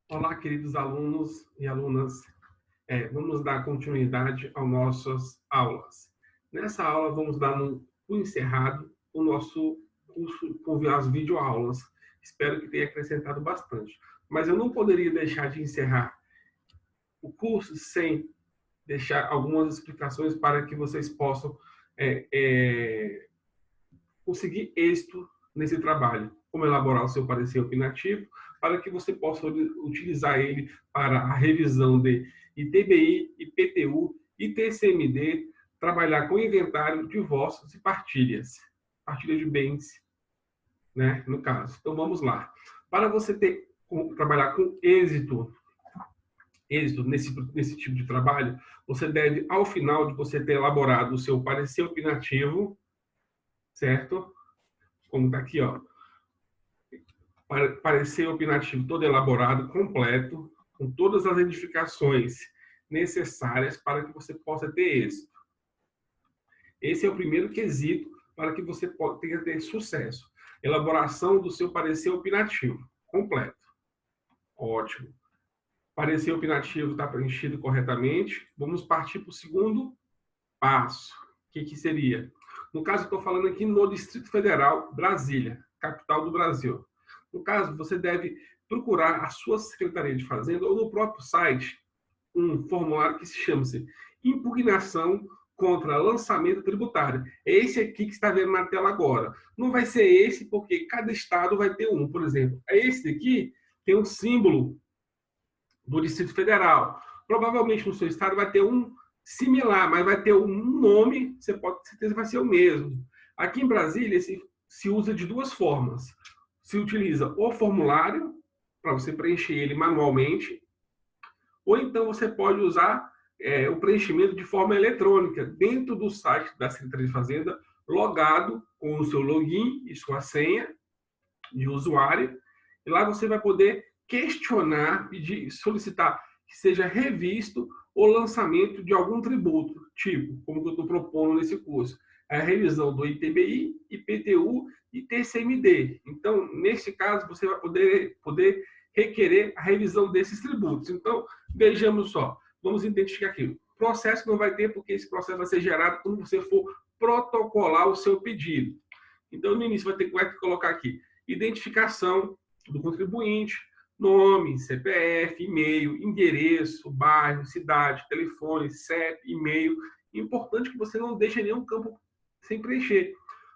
Olá, queridos alunos e alunas. Vamos dar continuidade às nossas aulas. Nessa aula, vamos dar por encerrado o nosso curso com as videoaulas. Espero que tenha acrescentado bastante. Mas eu não poderia deixar de encerrar o curso sem deixar algumas explicações para que vocês possam é, é, conseguir êxito nesse trabalho. Como elaborar o seu parecer opinativo, para que você possa utilizar ele para a revisão de ITBI, IPTU, ITCMD, trabalhar com inventário, divórcios e partilhas. Partilha de bens, né, no caso. Então, vamos lá. Para você trabalhar com êxito nesse tipo de trabalho, você deve, ao final de você ter elaborado o seu parecer opinativo, certo? Como está aqui, ó. Parecer opinativo todo elaborado, completo, com todas as edificações necessárias para que você possa ter êxito. Esse é o primeiro quesito para que você tenha ter sucesso. Elaboração do seu parecer opinativo, completo. Ótimo. Parecer opinativo está preenchido corretamente. Vamos partir para o segundo passo. O que seria? No caso, estou falando aqui no Distrito Federal, Brasília, capital do Brasil. No caso, você deve procurar a sua Secretaria de Fazenda ou no próprio site um formulário que se chama-se Impugnação contra Lançamento Tributário. É esse aqui que está vendo na tela agora. Não vai ser esse, porque cada estado vai ter um. Por exemplo, esse aqui tem um símbolo do Distrito Federal. Provavelmente no seu estado vai ter um similar, mas vai ter um nome, você pode ter certeza que vai ser o mesmo. Aqui em Brasília, se usa de duas formas. Se utiliza o formulário, para você preencher ele manualmente, ou então você pode usar o preenchimento de forma eletrônica, dentro do site da Secretaria de Fazenda, logado com o seu login e sua senha de usuário, e lá você vai poder questionar, pedir, solicitar que seja revisto o lançamento de algum tributo, tipo, como eu estou propondo nesse curso, a revisão do ITBI, IPTU e TCMD. Então, nesse caso, você vai poder requerer a revisão desses tributos. Então, vejamos só, vamos identificar aqui. O processo não vai ter, porque esse processo vai ser gerado quando você for protocolar o seu pedido. Então, no início, vai ter que colocar aqui identificação do contribuinte, nome, CPF, e-mail, endereço, bairro, cidade, telefone, CEP, e-mail. Importante que você não deixe nenhum campo sem preencher,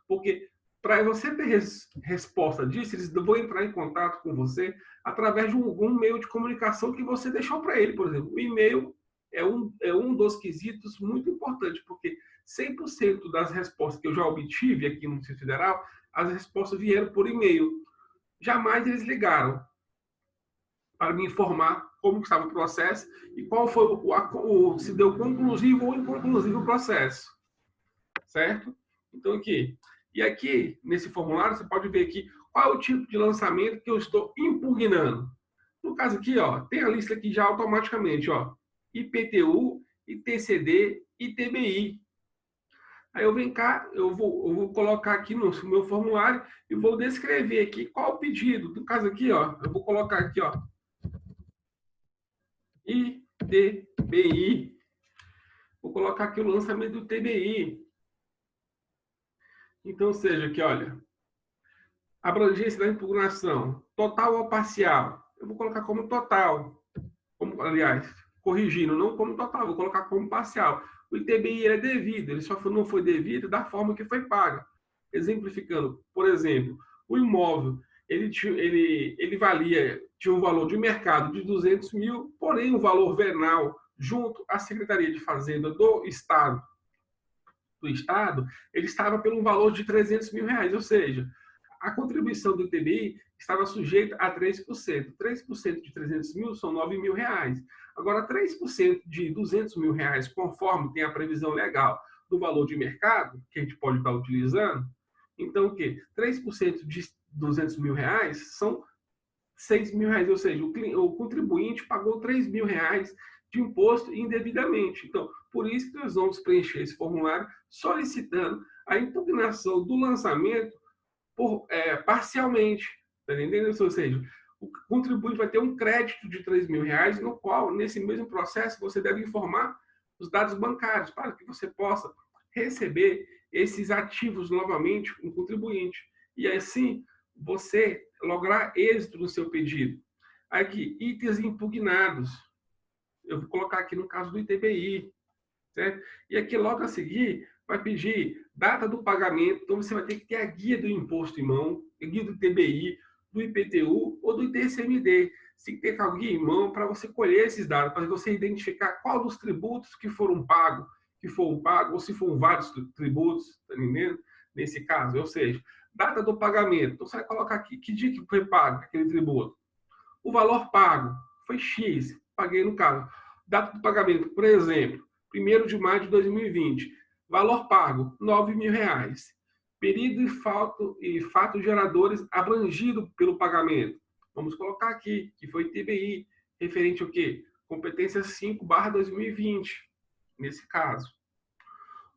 porque para você ter resposta disso, eles vão entrar em contato com você através de um meio de comunicação que você deixou para ele. Por exemplo, o e-mail é um dos quesitos muito importante, porque 100% das respostas que eu já obtive aqui no Distrito Federal, as respostas vieram por e-mail. Jamais eles ligaram para me informar como estava o processo e qual foi se deu conclusivo ou inconclusivo o processo. Certo? Então, aqui. E aqui, nesse formulário, você pode ver aqui qual é o tipo de lançamento que eu estou impugnando. No caso aqui, ó, tem a lista aqui já automaticamente, ó. IPTU, ITCD, ITBI. Aí eu venho cá, eu vou colocar aqui no meu formulário e vou descrever aqui qual o pedido. No caso aqui, ó, eu vou colocar aqui, ó, ITBI. Vou colocar aqui o lançamento do TBI. Então, seja aqui, olha, abrangência da impugnação, total ou parcial? Eu vou colocar como total. Aliás, corrigindo, não como total, vou colocar como parcial. O ITBI é devido, ele só não foi devido da forma que foi paga. Exemplificando, por exemplo, o imóvel, ele valia, tinha um valor de mercado de 200 mil, porém o valor venal junto à Secretaria de Fazenda do Estado, ele estava pelo valor de 300 mil reais, ou seja, a contribuição do ITBI estava sujeita a 3%. 3% de 300 mil são 9 mil reais. Agora, 3% de 200 mil reais, conforme tem a previsão legal do valor de mercado, que a gente pode estar utilizando, então o quê? 3% de 200 mil reais são 6 mil reais, ou seja, o contribuinte pagou 3 mil reais de imposto indevidamente. Então, por isso que nós vamos preencher esse formulário solicitando a impugnação do lançamento parcialmente, tá entendendo? Ou seja, o contribuinte vai ter um crédito de R$3.000, no qual, nesse mesmo processo, você deve informar os dados bancários para que você possa receber esses ativos novamente com o contribuinte. E assim, você lograr êxito no seu pedido. Aqui, itens impugnados. Eu vou colocar aqui no caso do ITBI. Certo? E aqui, logo a seguir, vai pedir data do pagamento. Então, você vai ter que ter a guia do imposto em mão, a guia do ITBI, do IPTU ou do ITCMD. Você tem que ter a guia em mão para você colher esses dados, para você identificar qual dos tributos que foram pagos, ou se foram vários tributos, tá entendendo? Nesse caso, ou seja, data do pagamento. Então, você vai colocar aqui, que dia que foi pago aquele tributo? O valor pago foi X, paguei no caso. Data do pagamento, por exemplo, 1º de maio de 2020. Valor pago, R$9.000. Período e fatos geradores abrangido pelo pagamento. Vamos colocar aqui, que foi TBI, referente ao quê? Competência 5/2020, nesse caso.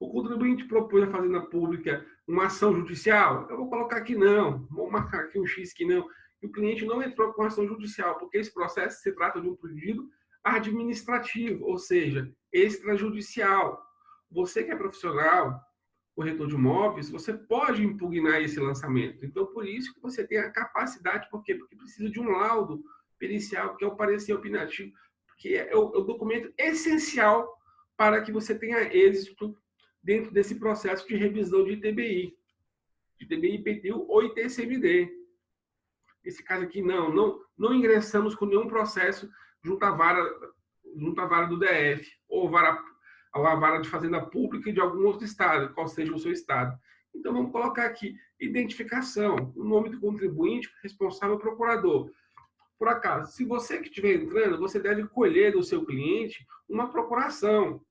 O contribuinte propôs à Fazenda Pública uma ação judicial? Eu vou colocar aqui não, vou marcar aqui um X que não. E o cliente não entrou com ação judicial, porque esse processo se trata de um pedido administrativo, ou seja, extrajudicial. Você que é profissional, corretor de imóveis, você pode impugnar esse lançamento. Então, por isso que você tem a capacidade, por quê? Porque precisa de um laudo pericial, que é o parecer opinativo, que é o documento essencial para que você tenha êxito dentro desse processo de revisão de ITBI, IPTU ou ITCMD. Esse caso aqui, não ingressamos com nenhum processo junto à vara do DF, ou a vara de Fazenda Pública de algum outro estado, qual seja o seu estado. Então, vamos colocar aqui, identificação, o nome do contribuinte, responsável procurador. Por acaso, se você que estiver entrando, você deve colher do seu cliente uma procuração.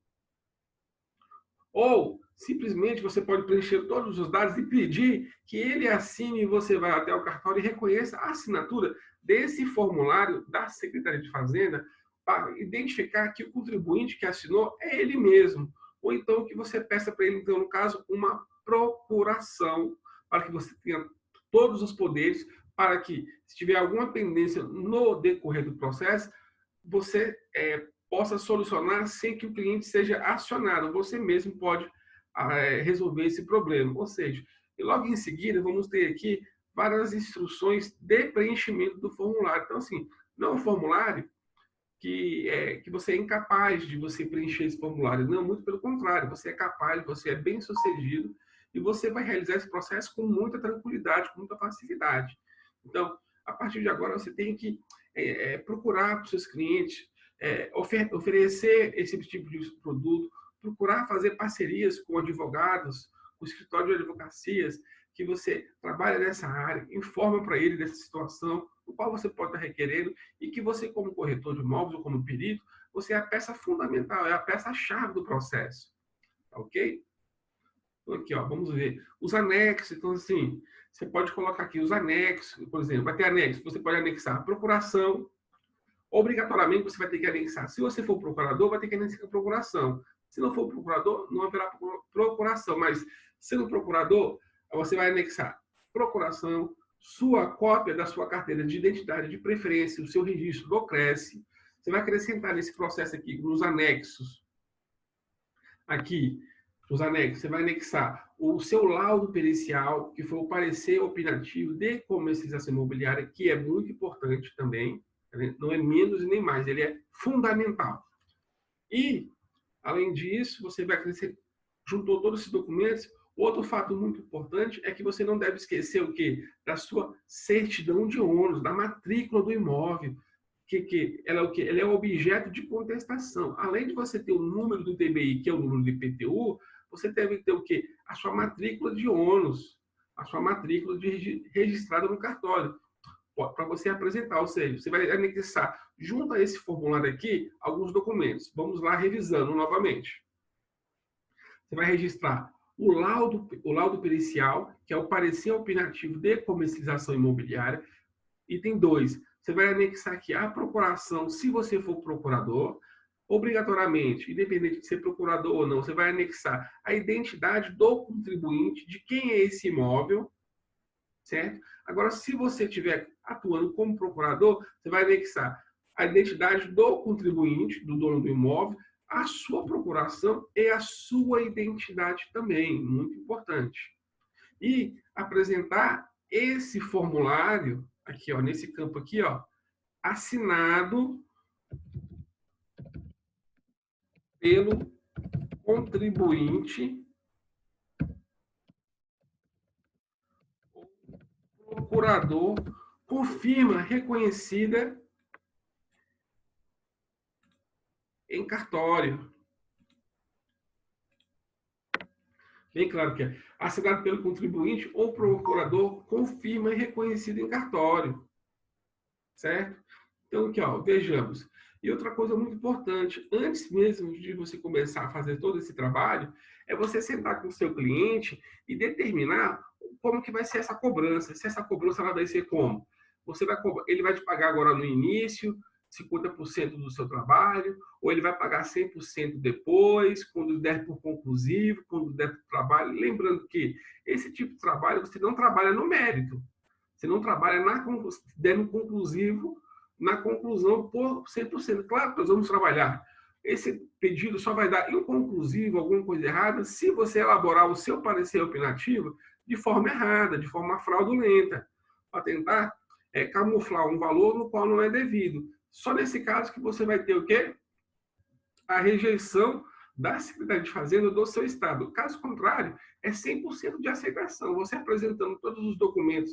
Ou, simplesmente, você pode preencher todos os dados e pedir que ele assine e você vai até o cartório e reconheça a assinatura desse formulário da Secretaria de Fazenda para identificar que o contribuinte que assinou é ele mesmo. Ou então que você peça para ele, então, no caso, uma procuração, para que você tenha todos os poderes, para que, se tiver alguma pendência no decorrer do processo, você possa solucionar sem que o cliente seja acionado. Você mesmo pode resolver esse problema. Ou seja, e logo em seguida, vamos ter aqui várias instruções de preenchimento do formulário. Então, assim, não é um formulário que você é incapaz de você preencher esse formulário. Não, muito pelo contrário, você é capaz, você é bem-sucedido e você vai realizar esse processo com muita tranquilidade, com muita facilidade. Então, a partir de agora, você tem que procurar para os seus clientes, oferecer esse tipo de produto, procurar fazer parcerias com advogados, com o escritório de advocacias, que você trabalha nessa área, informa para ele dessa situação, o qual você pode estar requerendo, e que você, como corretor de imóveis ou como perito, você é a peça fundamental, é a peça-chave do processo. Ok? Então, aqui, ó, vamos ver. Os anexos, então, assim, você pode colocar aqui os anexos, por exemplo, vai ter anexo, você pode anexar a procuração, obrigatoriamente você vai ter que anexar. Se você for procurador, vai ter que anexar a procuração. Se não for procurador, não haverá procuração, mas sendo procurador, você vai anexar procuração, sua cópia da sua carteira de identidade de preferência, o seu registro do CRESSE. Você vai acrescentar nesse processo aqui, nos anexos. Aqui, os anexos, você vai anexar o seu laudo pericial, que foi o parecer opinativo de comercialização imobiliária, que é muito importante também. Não é menos e nem mais, ele é fundamental. E, além disso, você vai acrescentar, juntou todos esses documentos. Outro fato muito importante é que você não deve esquecer o quê? Da sua certidão de ônus, da matrícula do imóvel, que ela é o quê? Ela é objeto de contestação. Além de você ter o número do ITBI, que é o número do IPTU, você deve ter o quê? A sua matrícula de ônus, a sua matrícula registrada no cartório, para você apresentar. Ou seja, você vai anexar, junto a esse formulário aqui, alguns documentos. Vamos lá revisando novamente. Você vai registrar o laudo pericial, que é o parecer opinativo de comercialização imobiliária. Item 2, você vai anexar aqui a procuração, se você for procurador. Obrigatoriamente, independente de ser procurador ou não, você vai anexar a identidade do contribuinte, de quem é esse imóvel. certo? Agora, se você estiver atuando como procurador, você vai anexar a identidade do contribuinte, do dono do imóvel, a sua procuração e a sua identidade também, muito importante. E apresentar esse formulário, aqui, ó, nesse campo aqui, ó, assinado pelo contribuinte procurador com firma reconhecida em cartório. Bem claro que é assinado pelo contribuinte ou procurador com firma reconhecida em cartório. Certo? Então, aqui, ó, vejamos. E outra coisa muito importante, antes mesmo de você começar a fazer todo esse trabalho, é você sentar com o seu cliente e determinar como que vai ser essa cobrança. Se essa cobrança ela vai ser como? Ele vai te pagar agora no início, 50% do seu trabalho, ou ele vai pagar 100% depois, quando der por conclusivo, quando der por trabalho. Lembrando que esse tipo de trabalho você não trabalha no mérito. Você não trabalha dando conclusivo, na conclusão por 100%. Claro que nós vamos trabalhar. Esse pedido só vai dar inconclusivo, alguma coisa errada, se você elaborar o seu parecer opinativo de forma errada, de forma fraudulenta, para tentar camuflar um valor no qual não é devido. Só nesse caso que você vai ter o quê? A rejeição da Secretaria de Fazenda do seu estado. Caso contrário, é 100% de aceitação. Você apresentando todos os documentos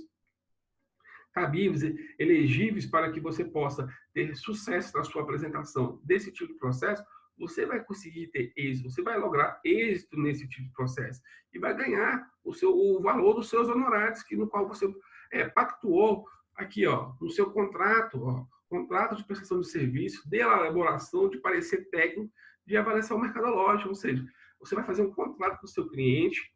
cabíveis, elegíveis para que você possa ter sucesso na sua apresentação desse tipo de processo, você vai conseguir ter êxito, você vai lograr êxito nesse tipo de processo e vai ganhar o valor dos seus honorários, no qual você pactuou aqui, ó, no seu contrato, ó, contrato de prestação de serviço, de elaboração de parecer técnico de avaliação mercadológica, ou seja, você vai fazer um contrato com o seu cliente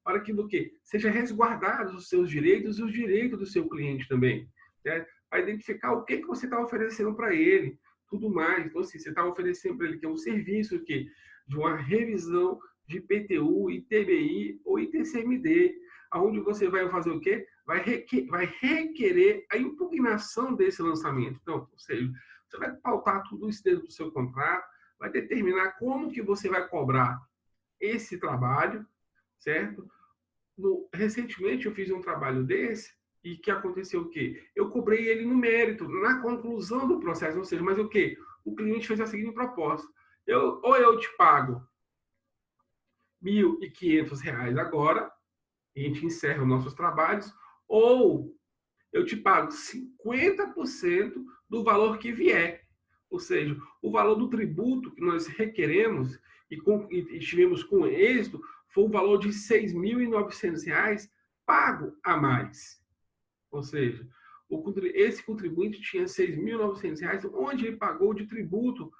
para que do quê? Seja resguardados os seus direitos e os direitos do seu cliente também. Né? Para identificar o que você está oferecendo para ele, tudo mais. Então, assim, você está oferecendo para ele que é um serviço que, de uma revisão de IPTU, ITBI ou ITCMD, onde você vai fazer o quê? Vai requerer a impugnação desse lançamento. Então, ou seja, você vai pautar tudo isso dentro do seu contrato, vai determinar como que você vai cobrar esse trabalho, certo? Recentemente eu fiz um trabalho desse e que aconteceu o quê? Eu cobrei ele no mérito, na conclusão do processo, ou seja, mas o quê? O cliente fez a seguinte proposta: ou eu te pago R$ 1.500 agora, e a gente encerra os nossos trabalhos, ou eu te pago 50% do valor que vier. Ou seja, o valor do tributo que nós requeremos e tivemos com êxito foi o valor de R$ 6.900 pago a mais. Ou seja, esse contribuinte tinha R$ 6.900, onde ele pagou de tributo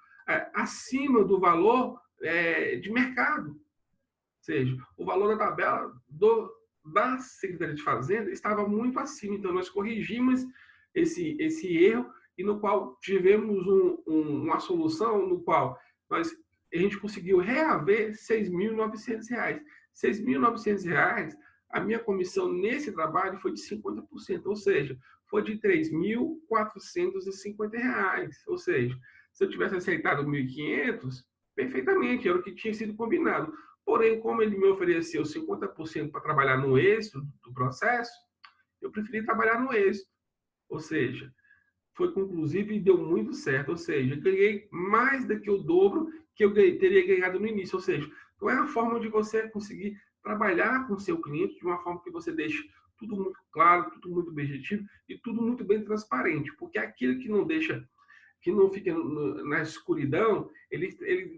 acima do valor de mercado. Ou seja, o valor da tabela da Secretaria de Fazenda estava muito acima. Então, nós corrigimos esse erro e no qual tivemos uma solução no qual a gente conseguiu reaver R$ 6.900. R$ 6.900, a minha comissão nesse trabalho foi de 50%, ou seja, foi de R$ 3.450. Ou seja, se eu tivesse aceitado 1.500, perfeitamente, era o que tinha sido combinado. Porém, como ele me ofereceu 50% para trabalhar no êxito do processo, eu preferi trabalhar no êxito. Ou seja, foi conclusivo e deu muito certo. Ou seja, ganhei mais do que o dobro que eu teria ganhado no início. Ou seja, então é a forma de você conseguir trabalhar com o seu cliente de uma forma que você deixe tudo muito claro, tudo muito objetivo e tudo muito bem transparente. Porque aquilo que não deixa, que não fica na escuridão, ele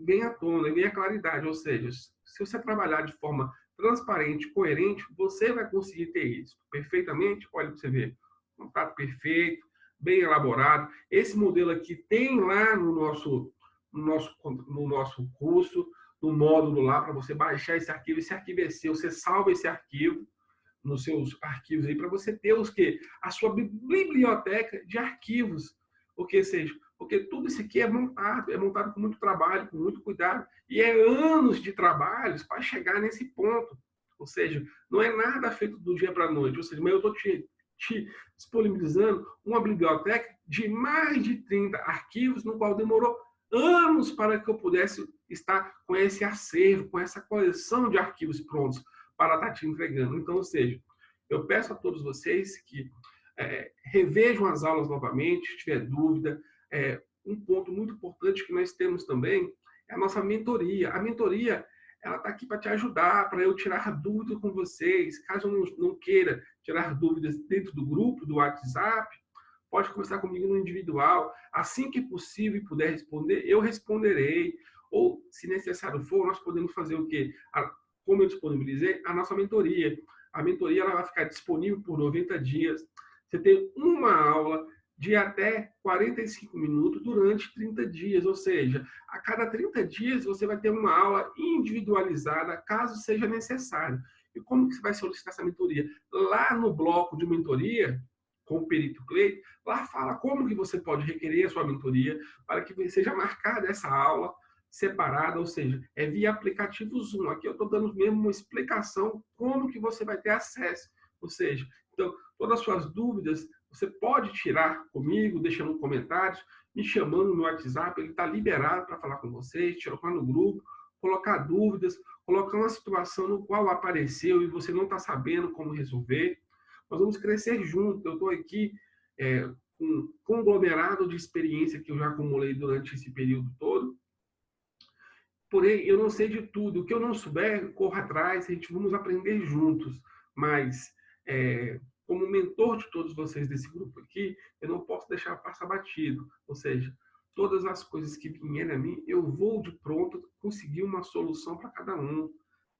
vem à tona, ele vem à claridade. Ou seja, se você trabalhar de forma transparente, coerente, você vai conseguir ter isso perfeitamente. Olha para você ver, contrato perfeito, bem elaborado. Esse modelo aqui tem lá no nosso curso, no módulo lá, para você baixar esse arquivo. Esse arquivo é seu, você salva esse arquivo nos seus arquivos aí, para você ter a sua biblioteca de arquivos. Porque tudo isso aqui é montado com muito trabalho, com muito cuidado, e é anos de trabalhos para chegar nesse ponto. Ou seja, não é nada feito do dia para a noite. Ou seja, mas eu estou te disponibilizando uma biblioteca de mais de 30 arquivos, no qual demorou anos para que eu pudesse estar com esse acervo, com essa coleção de arquivos prontos para estar te entregando. Então, ou seja, eu peço a todos vocês que revejam as aulas novamente, se tiver dúvida. Um ponto muito importante que nós temos também é a nossa mentoria. A mentoria, ela está aqui para te ajudar, para eu tirar dúvidas com vocês. Caso eu não queira tirar dúvidas dentro do grupo, do WhatsApp, pode conversar comigo no individual. Assim que possível e puder responder, eu responderei. Ou, se necessário for, nós podemos fazer o quê? Como eu disponibilizei, a nossa mentoria. A mentoria ela vai ficar disponível por 90 dias. Você tem uma aula de até 45 minutos durante 30 dias, ou seja, a cada 30 dias você vai ter uma aula individualizada, caso seja necessário. E como que você vai solicitar essa mentoria? Lá no bloco de mentoria, com o Perito Clay, lá fala como que você pode requerer a sua mentoria para que seja marcada essa aula separada, ou seja, é via aplicativo Zoom. Aqui eu estou dando mesmo uma explicação como que você vai ter acesso, ou seja, então, todas as suas dúvidas, você pode tirar comigo, deixando comentários, me chamando no WhatsApp, ele está liberado para falar com vocês, colocar no grupo, colocar dúvidas, colocar uma situação no qual apareceu e você não está sabendo como resolver. Nós vamos crescer juntos. Eu estou aqui com um conglomerado de experiência que eu já acumulei durante esse período todo. Porém, eu não sei de tudo. O que eu não souber, corra atrás, vamos aprender juntos. Mas, como mentor de todos vocês desse grupo aqui, eu não posso deixar passar batido. Ou seja, todas as coisas que vierem a mim, eu vou de pronto conseguir uma solução para cada um.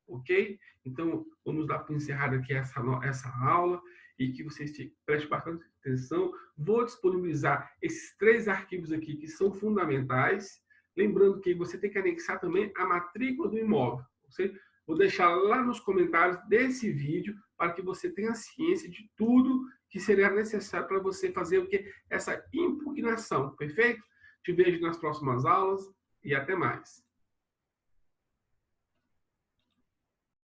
Ok? Então, vamos dar por encerrada aqui essa aula e que vocês prestem bastante atenção. Vou disponibilizar esses 3 arquivos aqui que são fundamentais. Lembrando que você tem que anexar também a matrícula do imóvel. Vou deixar lá nos comentários desse vídeo para que você tenha ciência de tudo que seria necessário para você fazer o que? Essa impugnação, perfeito? Te vejo nas próximas aulas e até mais.